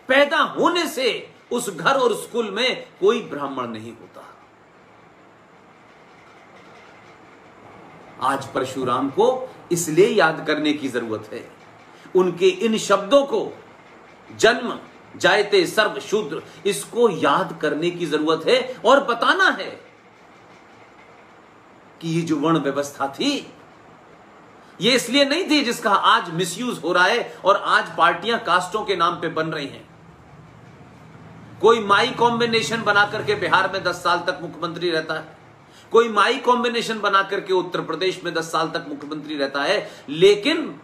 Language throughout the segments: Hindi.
पैदा होने से उस घर और स्कूल में कोई ब्राह्मण नहीं होता। आज परशुराम को इसलिए याद करने की जरूरत है, उनके इन शब्दों को, जन्म जायते सर्व शूद्र, इसको याद करने की जरूरत है और बताना है कि ये जो वर्ण व्यवस्था थी, ये इसलिए नहीं थी जिसका आज मिसयूज हो रहा है और आज पार्टियां कास्टों के नाम पे बन रही हैं। कोई माई कॉम्बिनेशन बना करके बिहार में 10 साल तक मुख्यमंत्री रहता है, कोई माई कॉम्बिनेशन बना करके उत्तर प्रदेश में 10 साल तक मुख्यमंत्री रहता है, लेकिन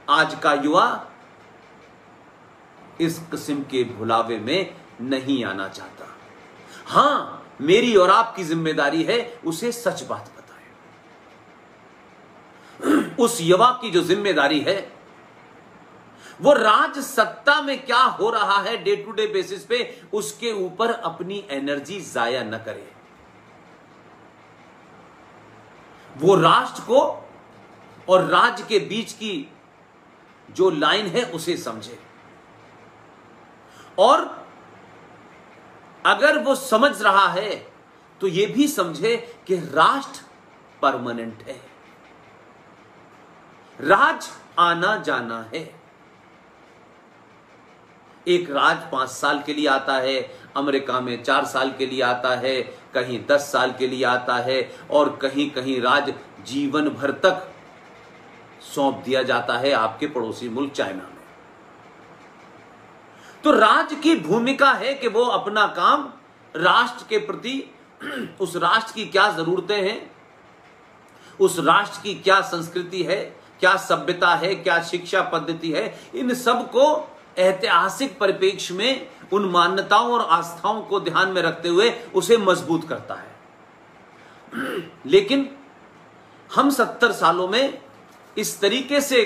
आज का युवा इस किस्म के भुलावे में नहीं आना चाहता। हां, मेरी और आपकी जिम्मेदारी है उसे सच बात बताएं। उस युवा की जो जिम्मेदारी है वो राज सत्ता में क्या हो रहा है डे टू डे बेसिस पे, उसके ऊपर अपनी एनर्जी जाया न करे। वो राष्ट्र को और राज्य के बीच की जो लाइन है उसे समझे, और अगर वो समझ रहा है तो ये भी समझे कि राष्ट्र परमानेंट है, राज आना जाना है। एक राज 5 साल के लिए आता है, अमेरिका में 4 साल के लिए आता है, कहीं 10 साल के लिए आता है, और कहीं कहीं राज जीवन भर तक सौंप दिया जाता है आपके पड़ोसी मुल्क चाइना में। तो राज की भूमिका है कि वो अपना काम राष्ट्र के प्रति, उस राष्ट्र की क्या जरूरतें हैं, उस राष्ट्र की क्या संस्कृति है, क्या सभ्यता है, क्या शिक्षा पद्धति है, इन सब को ऐतिहासिक परिप्रेक्ष्य में उन मान्यताओं और आस्थाओं को ध्यान में रखते हुए उसे मजबूत करता है। लेकिन हम 70 सालों में इस तरीके से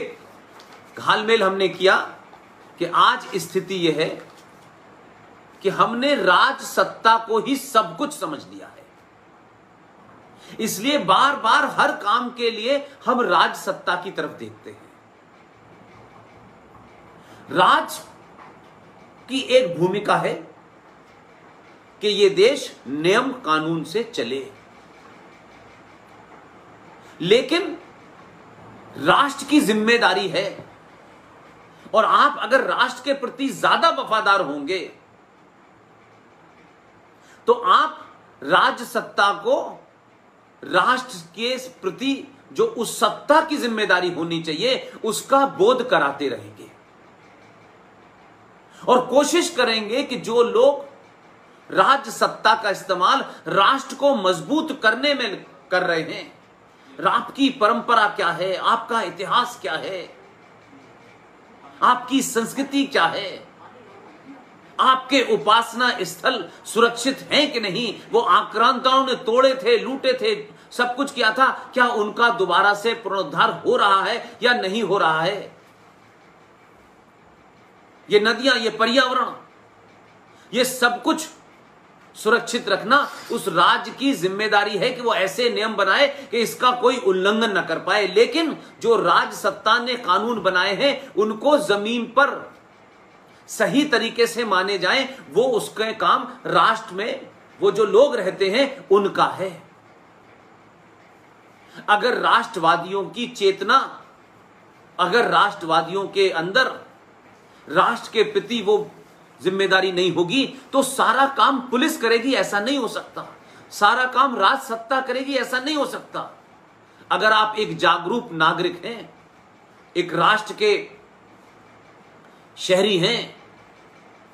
घालमेल हमने किया कि आज स्थिति यह है कि हमने राज सत्ता को ही सब कुछ समझ लिया है। इसलिए बार बार हर काम के लिए हम राज सत्ता की तरफ देखते हैं। राज की एक भूमिका है कि यह देश नियम कानून से चले, लेकिन राष्ट्र की जिम्मेदारी है, और आप अगर राष्ट्र के प्रति ज्यादा वफादार होंगे तो आप राज सत्ता को राष्ट्र के प्रति जो उस सत्ता की जिम्मेदारी होनी चाहिए उसका बोध कराते रहेंगे, और कोशिश करेंगे कि जो लोग राज सत्ता का इस्तेमाल राष्ट्र को मजबूत करने में कर रहे हैं, आपकी परंपरा क्या है, आपका इतिहास क्या है, आपकी संस्कृति क्या है, आपके उपासना स्थल सुरक्षित हैं कि नहीं, वो आक्रांताओं ने तोड़े थे, लूटे थे, सब कुछ किया था, क्या उनका दोबारा से पुनरुद्धार हो रहा है या नहीं हो रहा है। ये नदियां, ये पर्यावरण, ये सब कुछ सुरक्षित रखना उस राज्य की जिम्मेदारी है कि वो ऐसे नियम बनाए कि इसका कोई उल्लंघन न कर पाए। लेकिन जो राज सत्ता ने कानून बनाए हैं उनको जमीन पर सही तरीके से माने जाएं, वो उसके काम राष्ट्र में वो जो लोग रहते हैं उनका है। अगर राष्ट्रवादियों की चेतना, अगर राष्ट्रवादियों के अंदर राष्ट्र के प्रति वो जिम्मेदारी नहीं होगी तो सारा काम पुलिस करेगी, ऐसा नहीं हो सकता। सारा काम राज सत्ता करेगी, ऐसा नहीं हो सकता। अगर आप एक जागरूक नागरिक हैं, एक राष्ट्र के शहरी हैं,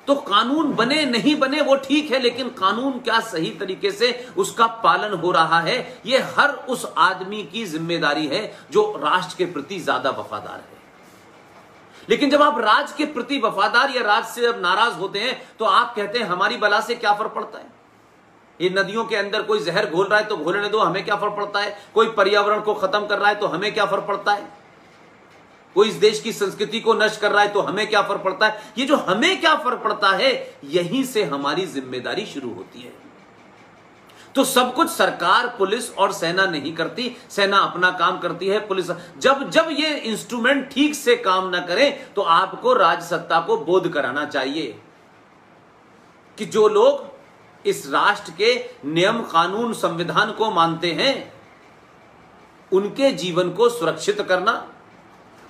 तो कानून बने नहीं बने वो ठीक है, लेकिन कानून क्या सही तरीके से उसका पालन हो रहा है, ये हर उस आदमी की जिम्मेदारी है जो राष्ट्र के प्रति ज्यादा वफादार है। लेकिन जब आप राज के प्रति वफादार या राज से जब नाराज होते हैं तो आप कहते हैं हमारी बला से क्या फर्क पड़ता है, ये नदियों के अंदर कोई जहर घोल रहा है तो घोलने दो, हमें क्या फर्क पड़ता है, कोई पर्यावरण को खत्म कर रहा है तो हमें क्या फर्क पड़ता है, कोई इस देश की संस्कृति को नष्ट कर रहा है तो हमें क्या फर्क पड़ता है। ये जो हमें क्या फर्क पड़ता है, यहीं से हमारी जिम्मेदारी शुरू होती है। तो सब कुछ सरकार, पुलिस और सेना नहीं करती। सेना अपना काम करती है, पुलिस जब जब ये इंस्ट्रूमेंट ठीक से काम ना करें तो आपको राजसत्ता को बोध कराना चाहिए कि जो लोग इस राष्ट्र के नियम, कानून, संविधान को मानते हैं, उनके जीवन को सुरक्षित करना,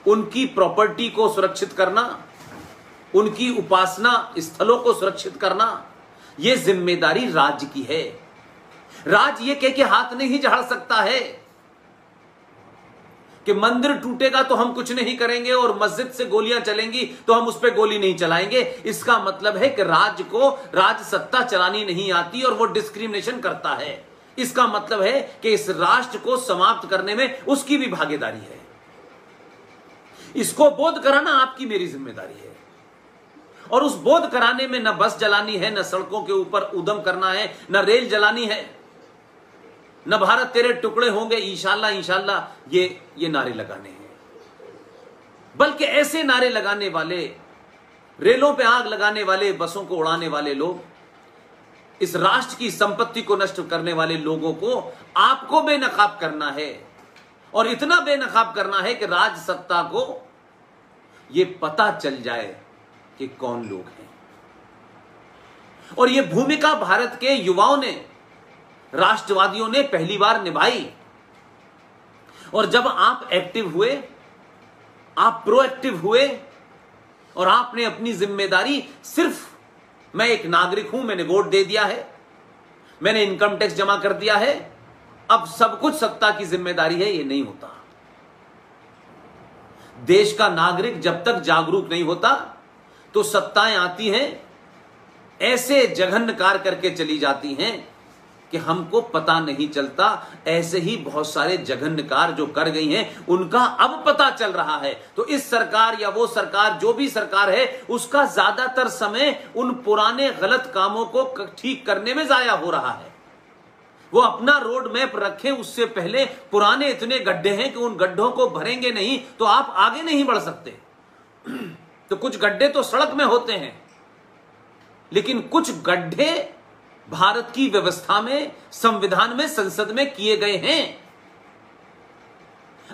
उनकी प्रॉपर्टी को सुरक्षित करना, उनकी उपासना स्थलों को सुरक्षित करना, यह जिम्मेदारी राज्य की है। राज्य ये कह के हाथ नहीं झाड़ सकता है कि मंदिर टूटेगा तो हम कुछ नहीं करेंगे और मस्जिद से गोलियां चलेंगी तो हम उस पर गोली नहीं चलाएंगे। इसका मतलब है कि राज्य को राजसत्ता चलानी नहीं आती और वो डिस्क्रिमिनेशन करता है। इसका मतलब है कि इस राष्ट्र को समाप्त करने में उसकी भी भागीदारी है। इसको बोध कराना आपकी मेरी जिम्मेदारी है। और उस बोध कराने में न बस जलानी है, न सड़कों के ऊपर उद्यम करना है, न रेल जलानी है, न भारत तेरे टुकड़े होंगे इंशाल्लाह इंशाल्लाह ये नारे लगाने हैं। बल्कि ऐसे नारे लगाने वाले, रेलों पे आग लगाने वाले, बसों को उड़ाने वाले लोग, इस राष्ट्र की संपत्ति को नष्ट करने वाले लोगों को आपको बेनकाब करना है। और इतना बेनकाब करना है कि राजसत्ता को यह पता चल जाए कि कौन लोग हैं। और यह भूमिका भारत के युवाओं ने, राष्ट्रवादियों ने पहली बार निभाई। और जब आप एक्टिव हुए, आप प्रोएक्टिव हुए और आपने अपनी जिम्मेदारी, सिर्फ मैं एक नागरिक हूं, मैंने वोट दे दिया है, मैंने इनकम टैक्स जमा कर दिया है, अब सब कुछ सत्ता की जिम्मेदारी है, यह नहीं होता। देश का नागरिक जब तक जागरूक नहीं होता तो सत्ताएं आती हैं, ऐसे जघन्य कार्य करके चली जाती हैं कि हमको पता नहीं चलता। ऐसे ही बहुत सारे जघन्य कार्य जो कर गई हैं उनका अब पता चल रहा है। तो इस सरकार या वो सरकार, जो भी सरकार है, उसका ज्यादातर समय उन पुराने गलत कामों को ठीक करने में जाया हो रहा है। वो अपना रोड मैप रखें, उससे पहले पुराने इतने गड्ढे हैं कि उन गड्ढों को भरेंगे नहीं तो आप आगे नहीं बढ़ सकते। तो कुछ गड्ढे तो सड़क में होते हैं, लेकिन कुछ गड्ढे भारत की व्यवस्था में, संविधान में, संसद में किए गए हैं।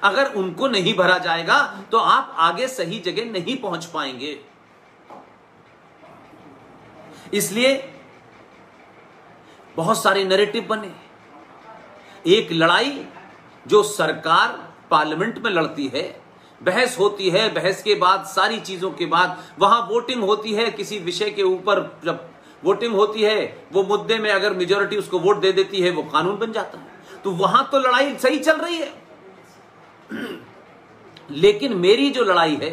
अगर उनको नहीं भरा जाएगा तो आप आगे सही जगह नहीं पहुंच पाएंगे। इसलिए बहुत सारे नैरेटिव बने। एक लड़ाई जो सरकार पार्लियामेंट में लड़ती है, बहस होती है, बहस के बाद सारी चीजों के बाद वहां वोटिंग होती है किसी विषय के ऊपर। जब वोटिंग होती है, वो मुद्दे में अगर मेजॉरिटी उसको वोट दे देती है, वो कानून बन जाता है। तो वहां तो लड़ाई सही चल रही है। लेकिन मेरी जो लड़ाई है,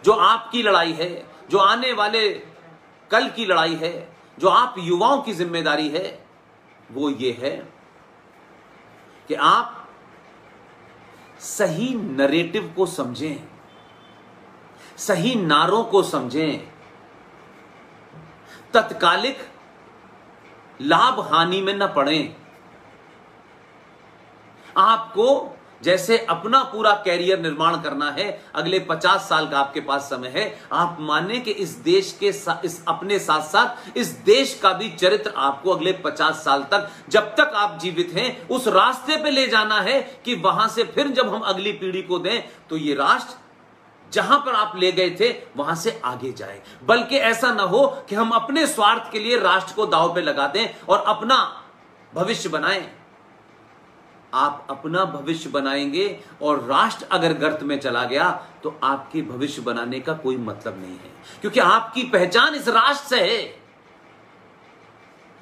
जो आपकी लड़ाई है, जो आने वाले कल की लड़ाई है, जो आप युवाओं की जिम्मेदारी है, वो ये है कि आप सही नरेटिव को समझें, सही नारों को समझें, तत्कालिक लाभ हानि में न पड़ें। आपको जैसे अपना पूरा कैरियर निर्माण करना है, अगले 50 साल का आपके पास समय है। आप माने कि इस देश के इस अपने साथ साथ इस देश का भी चरित्र आपको अगले 50 साल तक, जब तक आप जीवित हैं, उस रास्ते पे ले जाना है कि वहां से फिर जब हम अगली पीढ़ी को दें तो ये राष्ट्र जहां पर आप ले गए थे वहां से आगे जाए। बल्कि ऐसा ना हो कि हम अपने स्वार्थ के लिए राष्ट्र को दांव पे लगा दें और अपना भविष्य बनाएं। आप अपना भविष्य बनाएंगे और राष्ट्र अगर गर्त में चला गया तो आपके भविष्य बनाने का कोई मतलब नहीं है, क्योंकि आपकी पहचान इस राष्ट्र से है।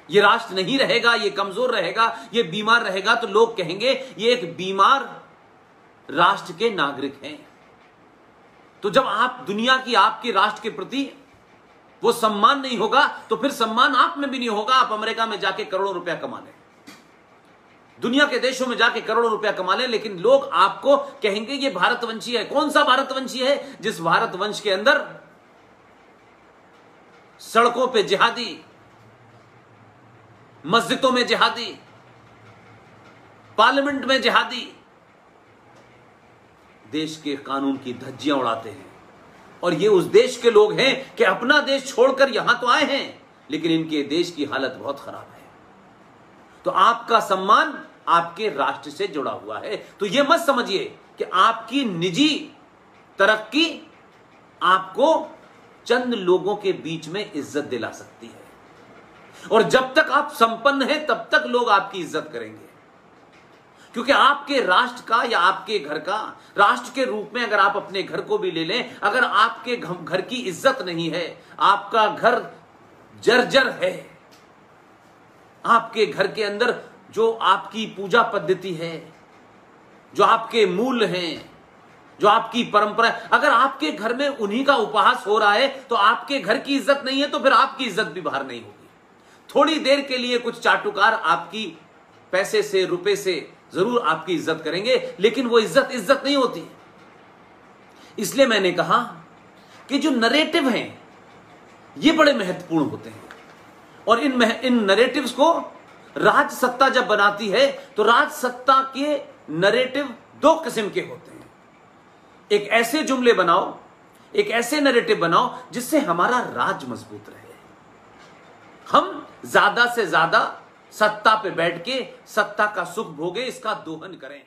ये राष्ट्र नहीं रहेगा, ये कमजोर रहेगा, ये बीमार रहेगा तो लोग कहेंगे ये एक बीमार राष्ट्र के नागरिक हैं। तो जब आप दुनिया की, आपके राष्ट्र के प्रति वो सम्मान नहीं होगा तो फिर सम्मान आप में भी नहीं होगा। आप अमेरिका में जाके करोड़ों रुपया कमा लें, दुनिया के देशों में जाके करोड़ों रुपया कमा लें, लेकिन लोग आपको कहेंगे ये भारतवंशी है। कौन सा भारतवंशी है? जिस भारतवंश के अंदर सड़कों पे जिहादी, मस्जिदों में जिहादी, पार्लियामेंट में जिहादी देश के कानून की धज्जियां उड़ाते हैं। और ये उस देश के लोग हैं कि अपना देश छोड़कर यहां तो आए हैं, लेकिन इनके देश की हालत बहुत खराब है। तो आपका सम्मान आपके राष्ट्र से जुड़ा हुआ है। तो यह मत समझिए कि आपकी निजी तरक्की आपको चंद लोगों के बीच में इज्जत दिला सकती है, और जब तक आप संपन्न हैं तब तक लोग आपकी इज्जत करेंगे, क्योंकि आपके राष्ट्र का या आपके घर का, राष्ट्र के रूप में अगर आप अपने घर को भी ले लें, अगर आपके घर की इज्जत नहीं है, आपका घर जर्जर है, आपके घर के अंदर जो आपकी पूजा पद्धति है, जो आपके मूल हैं, जो आपकी परंपरा, अगर आपके घर में उन्हीं का उपहास हो रहा है तो आपके घर की इज्जत नहीं है, तो फिर आपकी इज्जत भी बाहर नहीं होगी। थोड़ी देर के लिए कुछ चाटुकार आपकी पैसे से, रुपए से जरूर आपकी इज्जत करेंगे, लेकिन वो इज्जत नहीं होती। इसलिए मैंने कहा कि जो नरेटिव हैं ये बड़े महत्वपूर्ण होते हैं, और इन नरेटिव्स को राज सत्ता जब बनाती है तो राज सत्ता के नरेटिव दो किस्म के होते हैं। एक ऐसे जुमले बनाओ, एक ऐसे नरेटिव बनाओ जिससे हमारा राज मजबूत रहे, हम ज्यादा से ज्यादा सत्ता पे बैठ के सत्ता का सुख भोगे, इसका दोहन करें।